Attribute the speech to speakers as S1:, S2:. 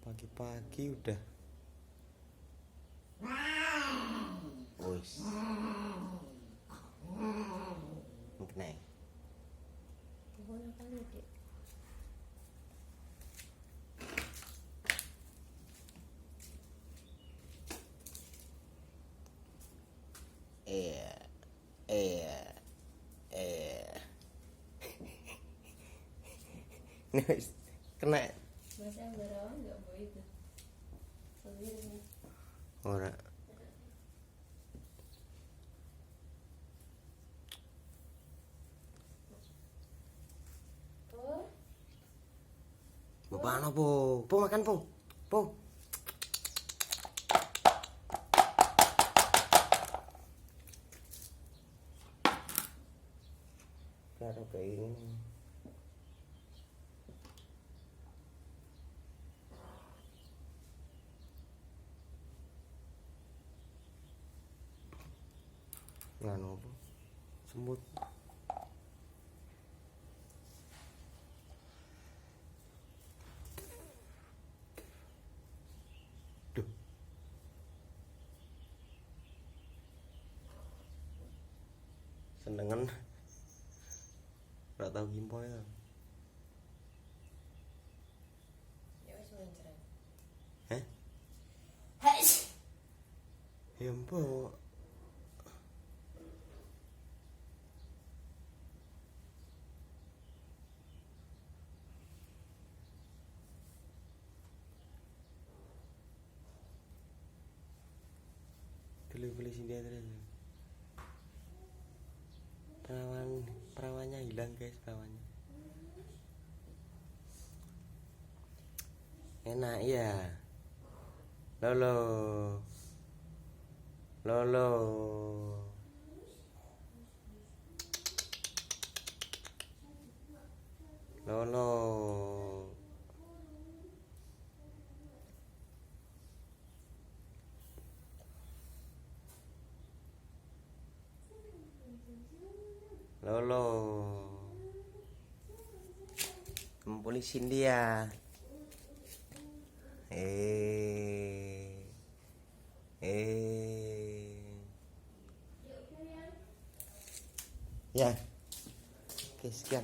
S1: Pagi-pagi udah. Wis. Kena. Iya. Iya. Iya. Wis kena.
S2: Mas yang berawan enggak boleh itu. Sendiri.
S1: Ora. Bapak ano po makan po. Karo kayak ini. Nganu po. Semut. Duh. Senengan. Ora tau gimpo ya.
S2: Ya wis mencret.
S1: Heh?
S2: Hais.
S1: Ya mbok. Beli sini terus. Perawannya hilang guys, perawannya. Enak ya. Lolo. Lolo. Mempolisin dia. Ya. Oke, sekian.